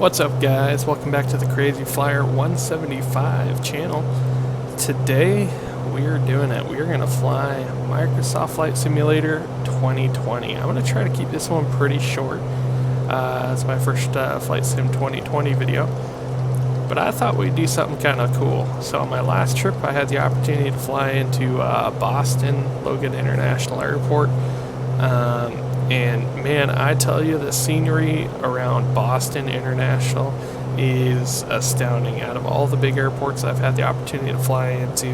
What's up, guys? Welcome back to the Crazy Flyer 175 channel. Today we are doing it. We are going to fly Microsoft Flight Simulator 2020. I'm going to try to keep this one pretty short. It's my first Flight Sim 2020 video, but I thought we'd do something kind of cool. So on my last trip I had the opportunity to fly into Boston Logan International Airport. And man, I tell you, the scenery around Boston International is astounding. Out of all the big airports I've had the opportunity to fly into,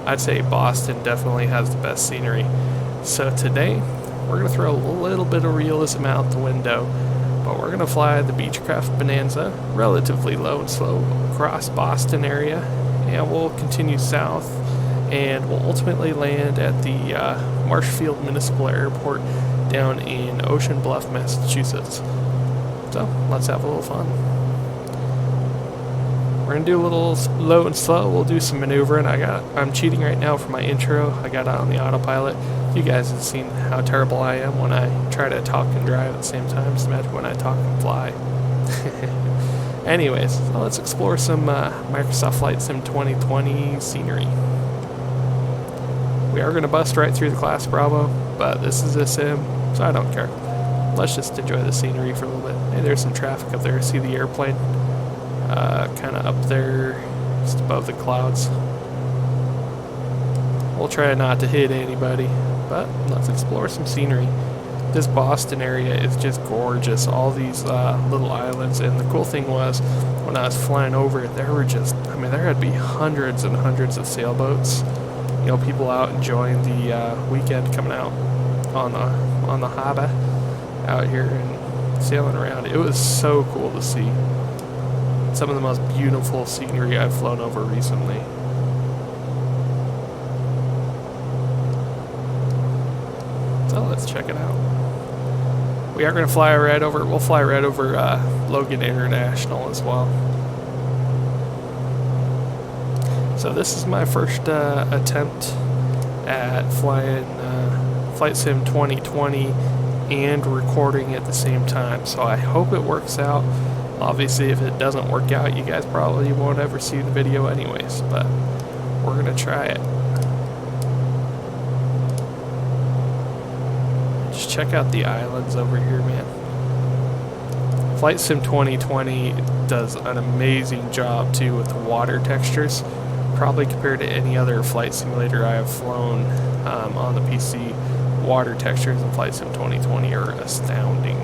I'd say Boston definitely has the best scenery. So today, we're going to throw a little bit of realism out the window, but we're going to fly the Beechcraft Bonanza relatively low and slow across Boston area, and we'll continue south, and we'll ultimately land at the Marshfield Municipal Airport down in Ocean Bluff, Massachusetts. So let's have a little fun. We're gonna do a little low and slow. We'll do some maneuvering. I'm cheating right now for my intro. I got it on the autopilot. You guys have seen how terrible I am when I try to talk and drive at the same time. Just imagine when I talk and fly. Anyways, so let's explore some Microsoft Flight Sim 2020 scenery. We are going to bust right through the Class Bravo, but this is a sim, so I don't care. Let's just enjoy the scenery for a little bit. Hey, there's some traffic up there. See the airplane? Kind of up there, just above the clouds. We'll try not to hit anybody, but let's explore some scenery. This Boston area is just gorgeous. All these little islands, and the cool thing was, when I was flying over it, there were just, there had to be hundreds and hundreds of sailboats. You know, people out enjoying the weekend, coming out on the Hah-buh out here and sailing around. It was so cool to see. Some of the most beautiful scenery I've flown over recently. So let's check it out. We are going to fly right over. We'll fly right over Logan International as well. So this is my first attempt at flying Flight Sim 2020 and recording at the same time. So I hope it works out. Obviously, if it doesn't work out, you guys probably won't ever see the video anyways, but we're going to try it. Just check out the islands over here, man. Flight Sim 2020 does an amazing job too with the water textures. Probably compared to any other flight simulator I have flown on the PC, water textures in Flight Sim 2020 are astounding.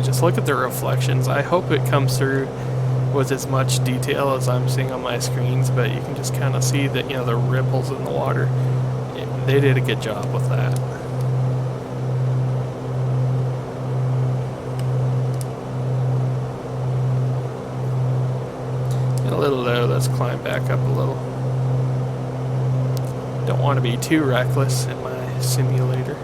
Just look at the reflections. I hope it comes through with as much detail as I'm seeing on my screens, but you can just kind of see that, you know, the ripples in the water. They did a good job with that. Get a little low, let's climb back up a little. Don't want to be too reckless in my simulator.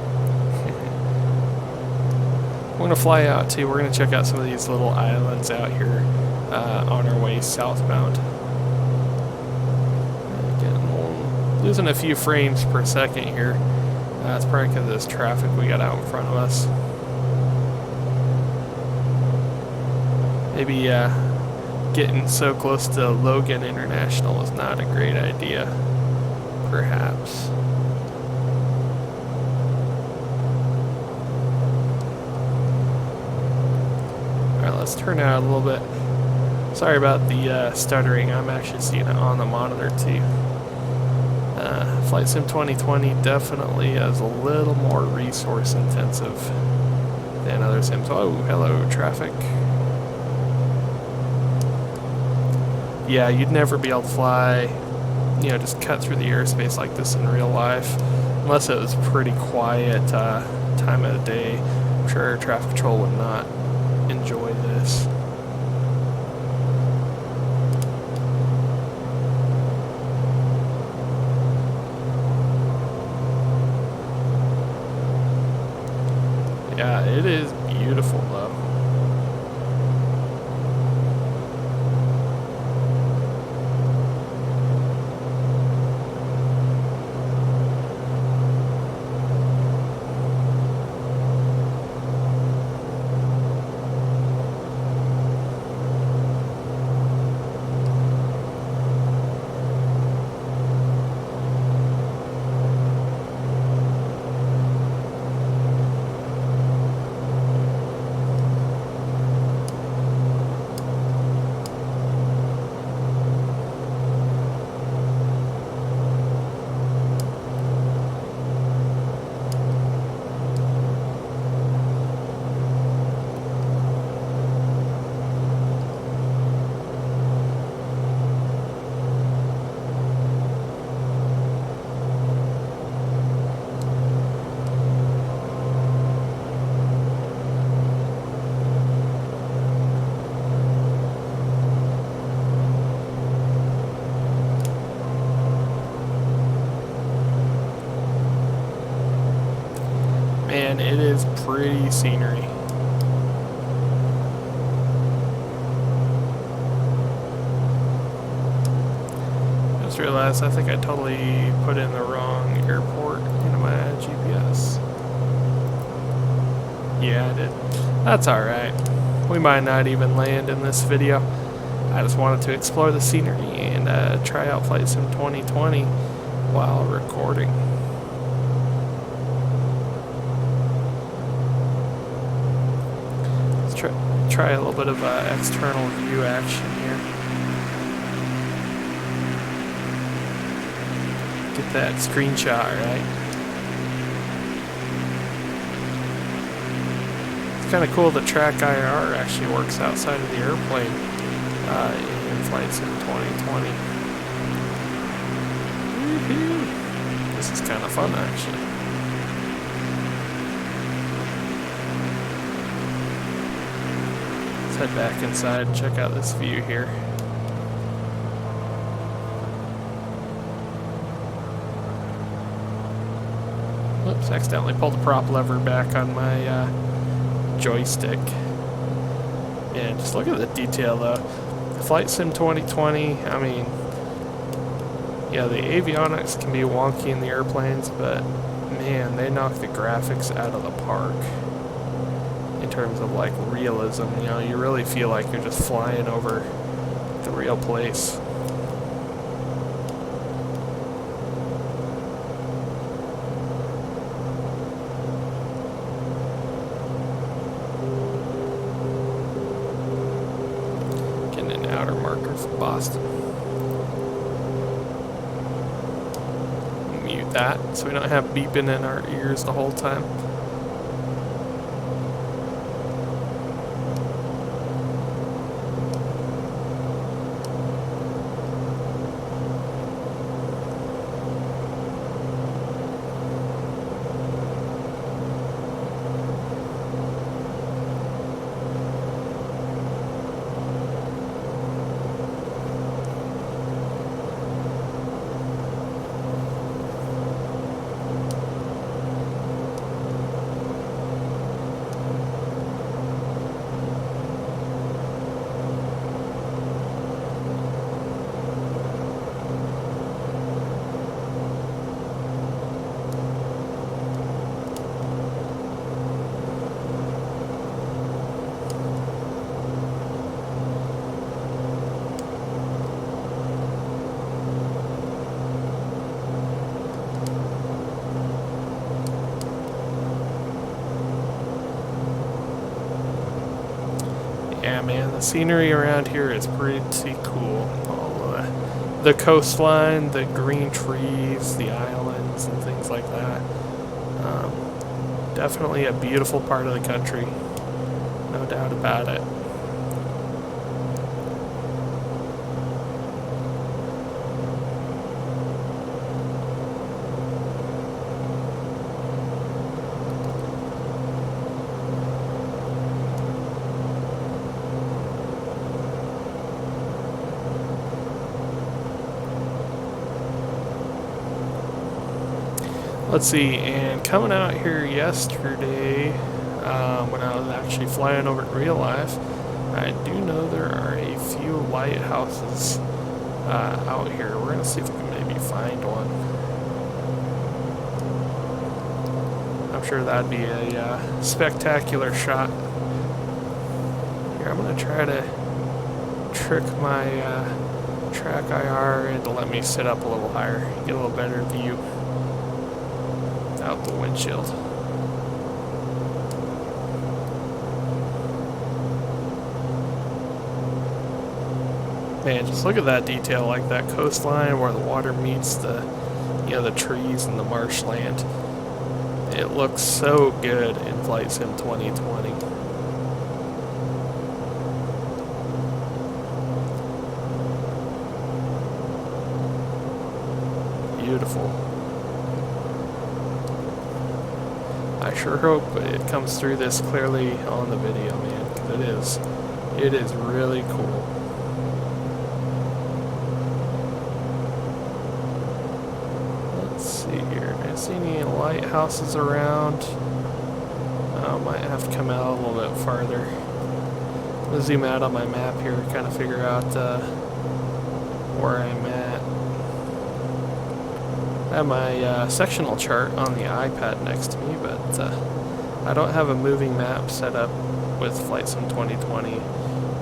We're going to fly out too. We're going to check out some of these little islands out here on our way southbound. Losing a few frames per second here. That's probably because of this traffic we got out in front of us. Maybe getting so close to Logan International is not a great idea, perhaps. Let's turn out a little bit. Sorry about the stuttering. I'm actually seeing it on the monitor too. Flight Sim 2020 definitely is a little more resource intensive than other sims. Oh, hello, traffic. yeah, you'd never be able to fly, you know, just cut through the airspace like this in real life, unless it was pretty quiet time of the day. I'm sure air traffic control would not enjoy this. Yeah, it is beautiful though. Man, it is pretty scenery. Just realized I think I totally put in the wrong airport into my GPS. Yeah, I did. That's alright. We might not even land in this video. I just wanted to explore the scenery and try out Flight Sim 2020 while recording. Try a little bit of external view action here. Get that screenshot, right? It's kind of cool the track IR actually works outside of the airplane in Flight Sim 2020. Woohoo! This is kind of fun actually. Let's head back inside and check out this view here. Whoops, accidentally pulled the prop lever back on my joystick. And just look at the detail though. Flight Sim 2020, I mean, yeah, the avionics can be wonky in the airplanes, but man, they knock the graphics out of the park. In terms of like realism, you know, you really feel like you're just flying over the real place. Getting an outer marker for Boston. Mute that so we don't have beeping in our ears the whole time. Yeah, man, the scenery around here is pretty cool. All the coastline, the green trees, the islands, and things like that. Definitely a beautiful part of the country, no doubt about it. Let's see, and coming out here yesterday, when I was actually flying over in real life, I do know there are a few lighthouses out here. We're gonna see if we can maybe find one. I'm sure that'd be a spectacular shot. Here, I'm gonna try to trick my track IR into let me sit up a little higher, get a little better view out the windshield. Man, just look at that detail, like that coastline where the water meets the, the trees and the marshland. It looks so good in Flight Sim 2020. Beautiful. I sure hope it comes through this clearly on the video, man, because it is really cool. Let's see here. I see any lighthouses around. I might have to come out a little bit farther. I'm gonna zoom out on my map here, kind of figure out where I'm at. I have my sectional chart on the iPad next to me, but I don't have a moving map set up with Flight Sim 2020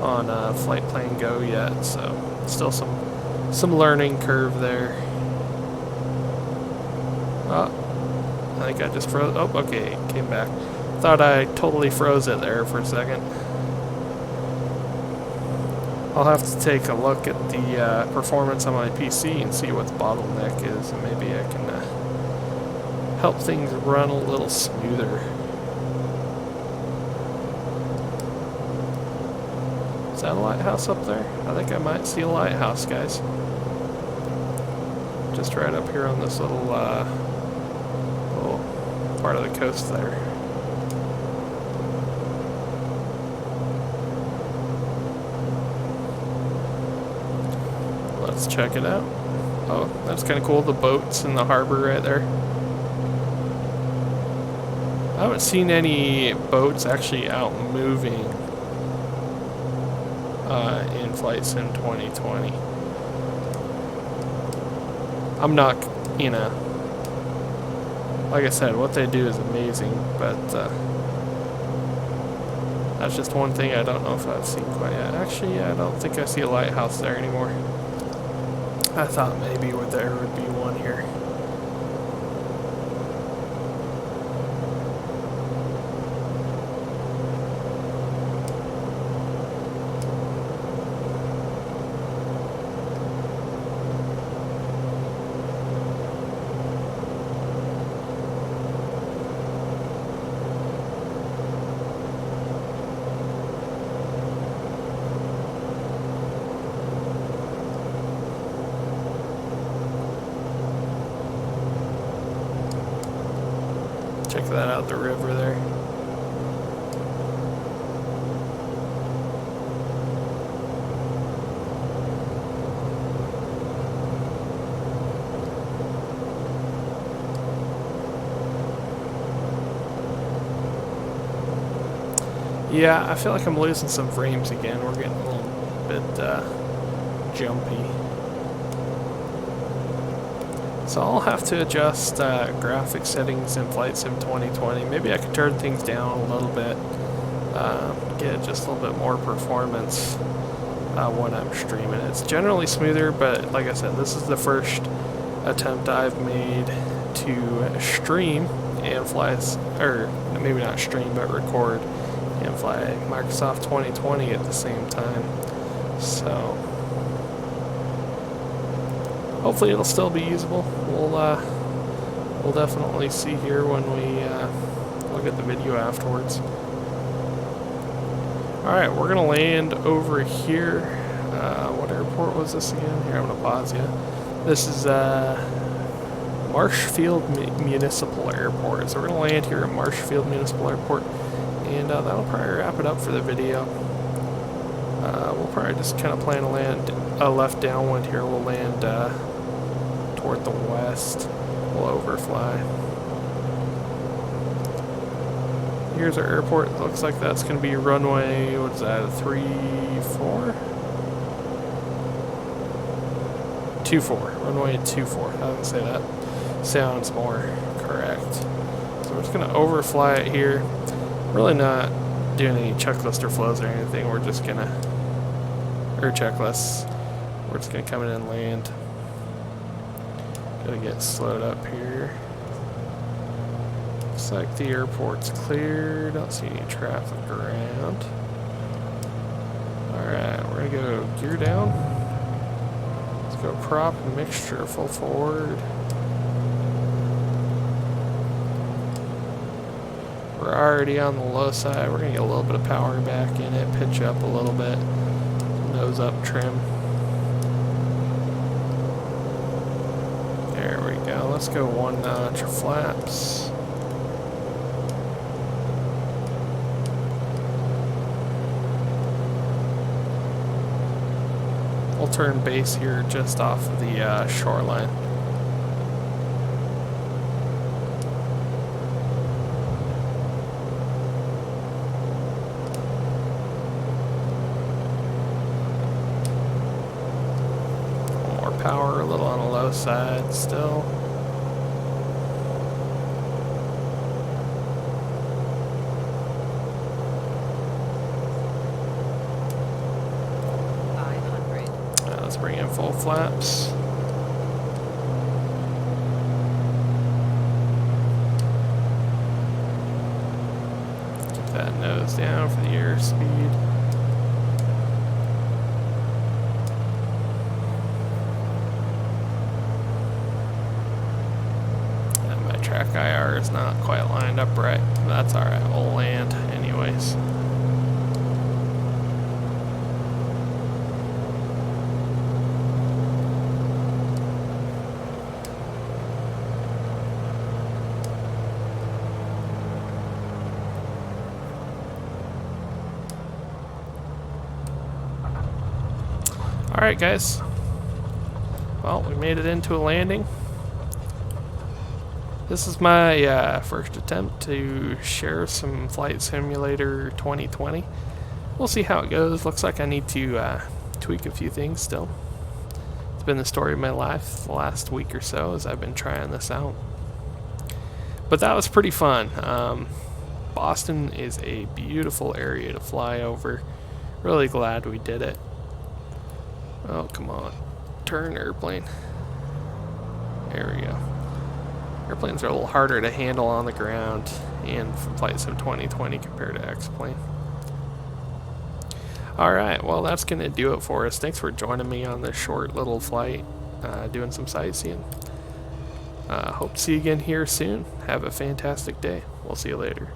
on Flight Plan Go yet, so still some learning curve there. Oh, I think I just froze. Oh, okay, came back. Thought I totally froze it there for a second. I'll have to take a look at the performance on my PC and see what the bottleneck is, and maybe I can help things run a little smoother. Is that a lighthouse up there? I think I might see a lighthouse, guys. Just right up here on this little part of the coast there. Let's check it out. Oh, that's kind of cool, the boats in the harbor right there. I haven't seen any boats actually out moving in Flight Sim 2020. I'm not, like I said, what they do is amazing, but that's just one thing I don't know if I've seen quite yet. Actually, yeah, I don't think I see a lighthouse there anymore. I thought maybe there would be one here. Check that out, the river there. Yeah, I feel like I'm losing some frames again. We're getting a little bit jumpy. So I'll have to adjust graphic settings in Flight Sim 2020. Maybe I could turn things down a little bit, get just a little bit more performance when I'm streaming. It's generally smoother, but like I said, this is the first attempt I've made to stream and fly, or maybe not stream, but record and fly Microsoft 2020 at the same time. So hopefully it'll still be usable. We'll definitely see here when we look at the video afterwards. Alright, we're gonna land over here. What airport was this again? Here, I'm gonna pause you. This is Marshfield Municipal Airport. So we're gonna land here at Marshfield Municipal Airport, and that'll probably wrap it up for the video. We'll probably just kind of plan to land left downwind here. We'll land toward the west. We'll overfly. Here's our airport. Looks like that's going to be runway, what's that, 3-4? 2-4. Runway 2-4. How do I say that? Sounds more correct. So we're just going to overfly it here. Really not doing any checklist or flows or anything. We're just going to, or checklists. We're just going to come in and land. Gotta get slowed up here. Looks like the airport's clear. Don't see any traffic around. Alright, we're gonna go gear down. Let's go prop and mixture full forward. We're already on the low side. We're gonna get a little bit of power back in it, pitch up a little bit. Nose up trim. There we go. Let's go one notch flaps. We'll turn base here just off of the shoreline. More power, a little on the low side still. Bring in full flaps. Keep that nose down for the airspeed. And my track IR is not quite lined up right. That's alright, we'll land anyways. Alright guys, well, we made it into a landing. This is my first attempt to share some Flight Simulator 2020. We'll see how it goes. Looks like I need to tweak a few things still. It's been the story of my life the last week or so as I've been trying this out. But that was pretty fun. Boston is a beautiful area to fly over. Really glad we did it. Oh, come on. Turn airplane. There we go. Airplanes are a little harder to handle on the ground and from Flight Sim 2020 compared to X-Plane. Alright, well that's going to do it for us. Thanks for joining me on this short little flight, doing some sightseeing. Hope to see you again here soon. Have a fantastic day. We'll see you later.